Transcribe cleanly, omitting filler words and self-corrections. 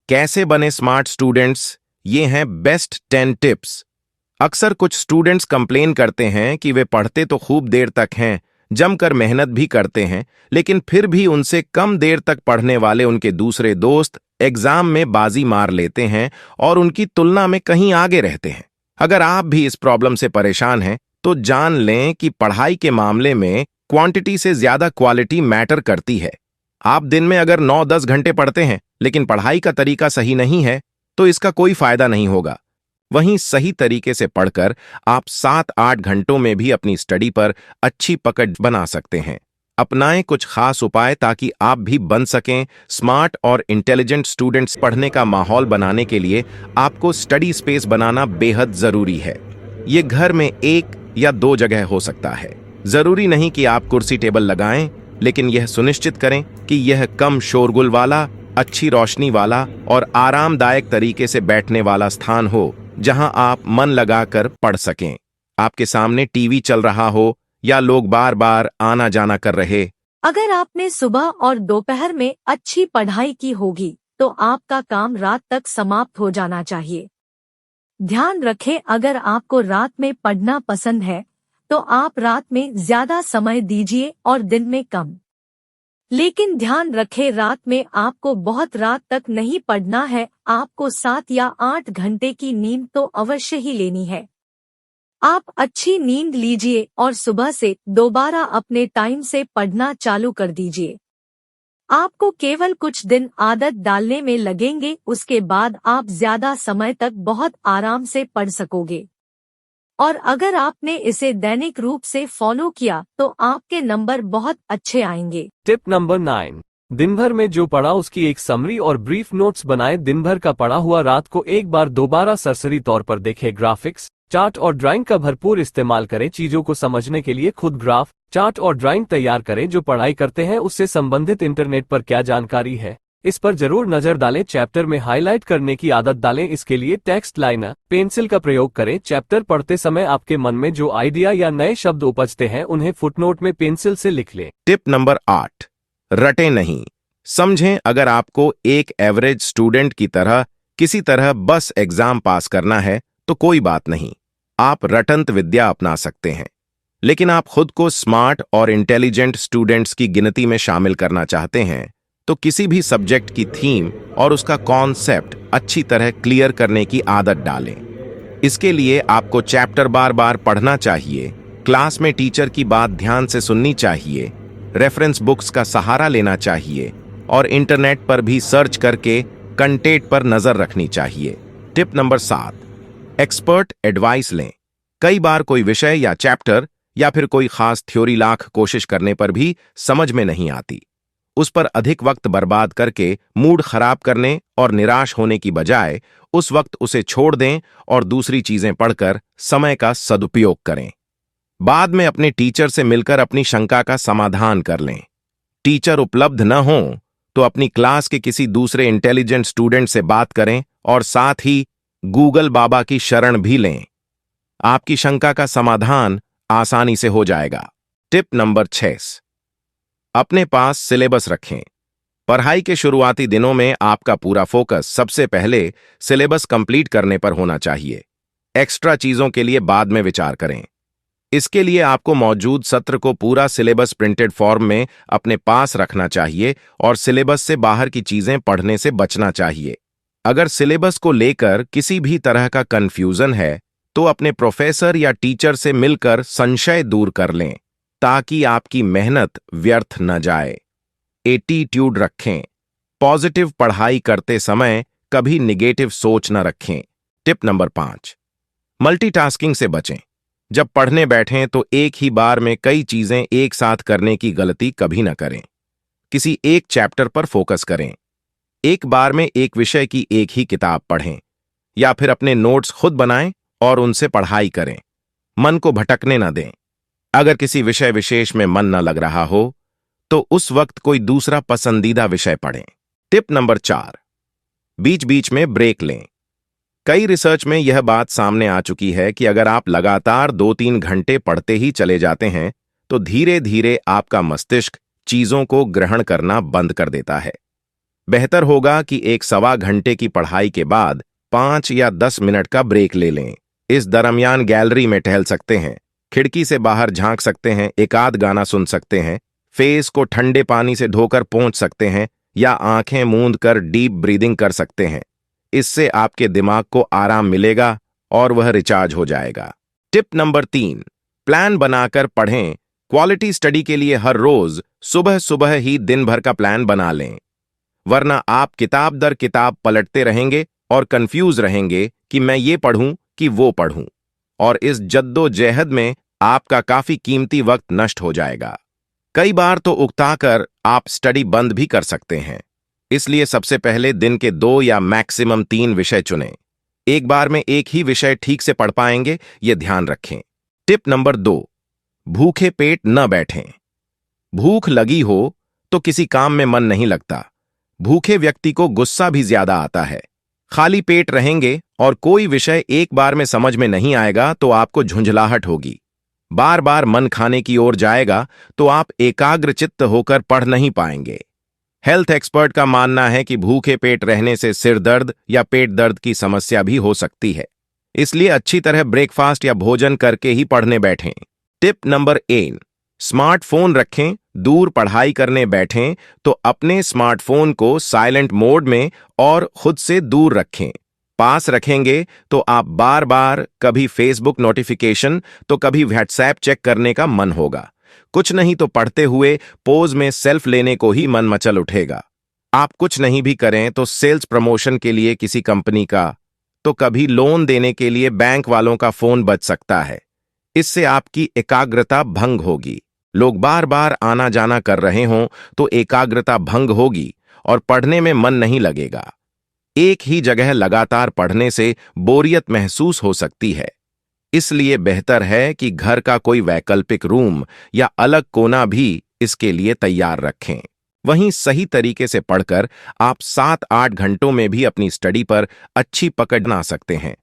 कैसे बने smart students, ये हैं बेस्ट 10 टिप्स। अक्सर कुछ स्टूडेंट्स कंप्लेन करते हैं कि वे पढ़ते तो खूब देर तक हैं, जमकर मेहनत भी करते हैं, लेकिन फिर भी उनसे कम देर तक पढ़ने वाले उनके दूसरे दोस्त एग्जाम में बाजी मार लेते हैं और उनकी तुलना में कहीं आगे रहते हैं। अगर आप भी इस प्रॉब्लम से परेशान हैं, तो जान लें कि पढ़ाई के मामले में क्वांटिटी से ज्यादा क्वालिटी मैटर करती है। आप दिन में अगर 9-10 घंटे पढ़ते हैं, लेकिन पढ़ाई का तरीका सही नहीं है, तो इसका कोई फायदा नहीं होगा। वहीं सही तरीके से पढ़कर आप 7-8 घंटों में भी अपनी स्टडी पर अच्छी पकड़ बना सकते हैं। अपनाएं कुछ खास उपाय ताकि आप भी बन सकें स्मार्ट और इंटेलिजेंट स्टूडेंट्स। पढ़ने का माहौल बनाने के लिए आपको स्टडी स्पेस बनाना बेहद जरूरी है। ये घर में 1 या 2 जगह हो सकता है। जरूरी नहीं कि आप कुर्सी टेबल लगाएं, लेकिन यह सुनिश्चित करें कि यह कम शोरगुल वाला, अच्छी रोशनी वाला और आरामदायक तरीके से बैठने वाला स्थान हो, जहां आप मन लगाकर पढ़ सकें। आपके सामने टीवी चल रहा हो या लोग बार बार आना जाना कर रहे। अगर आपने सुबह और दोपहर में अच्छी पढ़ाई की होगी, तो आपका काम रात तक समाप्त हो जाना चाहिए। ध्यान रखें, अगर आपको रात में पढ़ना पसंद है, तो आप रात में ज्यादा समय दीजिए और दिन में कम। लेकिन ध्यान रखें, रात में आपको बहुत रात तक नहीं पढ़ना है। आपको 7 या 8 घंटे की नींद तो अवश्य ही लेनी है। आप अच्छी नींद लीजिए और सुबह से दोबारा अपने टाइम से पढ़ना चालू कर दीजिए। आपको केवल कुछ दिन आदत डालने में लगेंगे, उसके बाद आप ज्यादा समय तक बहुत आराम से पढ़ सकोगे। और अगर आपने इसे दैनिक रूप से फॉलो किया, तो आपके नंबर बहुत अच्छे आएंगे। टिप नंबर 9, दिन भर में जो पढ़ा उसकी एक समरी और ब्रीफ नोट्स बनाएं। दिन भर का पढ़ा हुआ रात को एक बार दोबारा सरसरी तौर पर देखें। ग्राफिक्स, चार्ट और ड्राइंग का भरपूर इस्तेमाल करें। चीजों को समझने के लिए खुद ग्राफ, चार्ट और ड्राइंग तैयार करें। जो पढ़ाई करते हैं उससे संबंधित इंटरनेट पर क्या जानकारी है, इस पर जरूर नजर डालें। चैप्टर में हाईलाइट करने की आदत डालें। इसके लिए टेक्स्ट लाइनर, पेंसिल का प्रयोग करें। चैप्टर पढ़ते समय आपके मन में जो आइडिया या नए शब्द उपजते हैं, उन्हें फुटनोट में पेंसिल से लिख लें। टिप नंबर 8, रटे नहीं। समझें, अगर आपको एक एवरेज स्टूडेंट की तरह किसी तरह बस एग्जाम पास करना है, तो कोई बात नहीं, आप रटंत विद्या अपना सकते हैं। लेकिन आप खुद को स्मार्ट और इंटेलिजेंट स्टूडेंट्स की गिनती में शामिल करना चाहते हैं, तो किसी भी सब्जेक्ट की थीम और उसका कॉन्सेप्ट अच्छी तरह क्लियर करने की आदत डालें। इसके लिए आपको चैप्टर बार बार पढ़ना चाहिए, क्लास में टीचर की बात ध्यान से सुननी चाहिए, रेफरेंस बुक्स का सहारा लेना चाहिए और इंटरनेट पर भी सर्च करके कंटेंट पर नजर रखनी चाहिए। टिप नंबर 7, एक्सपर्ट एडवाइस लें। कई बार कोई विषय या चैप्टर या फिर कोई खास थ्योरी लाख कोशिश करने पर भी समझ में नहीं आती। उस पर अधिक वक्त बर्बाद करके मूड खराब करने और निराश होने की बजाय उस वक्त उसे छोड़ दें और दूसरी चीजें पढ़कर समय का सदुपयोग करें। बाद में अपने टीचर से मिलकर अपनी शंका का समाधान कर लें। टीचर उपलब्ध न हो तो अपनी क्लास के किसी दूसरे इंटेलिजेंट स्टूडेंट से बात करें और साथ ही गूगल बाबा की शरण भी लें। आपकी शंका का समाधान आसानी से हो जाएगा। टिप नंबर 6, अपने पास सिलेबस रखें। पढ़ाई के शुरुआती दिनों में आपका पूरा फोकस सबसे पहले सिलेबस कंप्लीट करने पर होना चाहिए। एक्स्ट्रा चीजों के लिए बाद में विचार करें। इसके लिए आपको मौजूद सत्र को पूरा सिलेबस प्रिंटेड फॉर्म में अपने पास रखना चाहिए और सिलेबस से बाहर की चीजें पढ़ने से बचना चाहिए। अगर सिलेबस को लेकर किसी भी तरह का कंफ्यूजन है, तो अपने प्रोफेसर या टीचर से मिलकर संशय दूर कर लें, ताकि आपकी मेहनत व्यर्थ न जाए। एटीट्यूड रखें। पॉजिटिव पढ़ाई करते समय कभी निगेटिव सोच न रखें। टिप नंबर 5, मल्टीटास्किंग से बचें। जब पढ़ने बैठें तो एक ही बार में कई चीजें एक साथ करने की गलती कभी न करें। किसी एक चैप्टर पर फोकस करें। एक बार में एक विषय की एक ही किताब पढ़ें या फिर अपने नोट्स खुद बनाएं और उनसे पढ़ाई करें। मन को भटकने न दें। अगर किसी विषय विशेष में मन न लग रहा हो, तो उस वक्त कोई दूसरा पसंदीदा विषय पढ़ें। टिप नंबर 4, बीच बीच में ब्रेक लें। कई रिसर्च में यह बात सामने आ चुकी है कि अगर आप लगातार 2-3 घंटे पढ़ते ही चले जाते हैं, तो धीरे धीरे आपका मस्तिष्क चीजों को ग्रहण करना बंद कर देता है। बेहतर होगा कि 1-1.25 घंटे की पढ़ाई के बाद 5 या 10 मिनट का ब्रेक ले लें। इस दरमियान गैलरी में टहल सकते हैं, खिड़की से बाहर झांक सकते हैं, एक आध गाना सुन सकते हैं, फेस को ठंडे पानी से धोकर पोंछ सकते हैं या आंखें मूंद कर डीप ब्रीदिंग कर सकते हैं। इससे आपके दिमाग को आराम मिलेगा और वह रिचार्ज हो जाएगा। टिप नंबर 3, प्लान बनाकर पढ़ें। क्वालिटी स्टडी के लिए हर रोज सुबह सुबह ही दिन भर का प्लान बना लें, वरना आप किताब दर किताब पलटते रहेंगे और कंफ्यूज रहेंगे कि मैं ये पढ़ूं कि वो पढ़ूं, और इस जद्दोजहद में आपका काफी कीमती वक्त नष्ट हो जाएगा। कई बार तो उकताकर आप स्टडी बंद भी कर सकते हैं। इसलिए सबसे पहले दिन के 2 या मैक्सिमम 3 विषय चुनें। एक बार में एक ही विषय ठीक से पढ़ पाएंगे, ये ध्यान रखें। टिप नंबर 2, भूखे पेट न बैठें। भूख लगी हो तो किसी काम में मन नहीं लगता। भूखे व्यक्ति को गुस्सा भी ज्यादा आता है। खाली पेट रहेंगे और कोई विषय एक बार में समझ में नहीं आएगा तो आपको झुंझलाहट होगी। बार बार मन खाने की ओर जाएगा तो आप एकाग्रचित्त होकर पढ़ नहीं पाएंगे। हेल्थ एक्सपर्ट का मानना है कि भूखे पेट रहने से सिर दर्द या पेट दर्द की समस्या भी हो सकती है। इसलिए अच्छी तरह ब्रेकफास्ट या भोजन करके ही पढ़ने बैठें। टिप नंबर 8, स्मार्टफोन रखें। दूर पढ़ाई करने बैठें तो अपने स्मार्टफोन को साइलेंट मोड में और खुद से दूर रखें। पास रखेंगे तो आप बार बार कभी फेसबुक नोटिफिकेशन तो कभी व्हाट्सएप चेक करने का मन होगा। कुछ नहीं तो पढ़ते हुए पोज में सेल्फ लेने को ही मन मचल उठेगा। आप कुछ नहीं भी करें तो सेल्स प्रमोशन के लिए किसी कंपनी का, तो कभी लोन देने के लिए बैंक वालों का फोन बज सकता है। इससे आपकी एकाग्रता भंग होगी। लोग बार बार आना जाना कर रहे हों तो एकाग्रता भंग होगी और पढ़ने में मन नहीं लगेगा। एक ही जगह लगातार पढ़ने से बोरियत महसूस हो सकती है। इसलिए बेहतर है कि घर का कोई वैकल्पिक रूम या अलग कोना भी इसके लिए तैयार रखें। वहीं सही तरीके से पढ़कर आप 7-8 घंटों में भी अपनी स्टडी पर अच्छी पकड़ बना सकते हैं।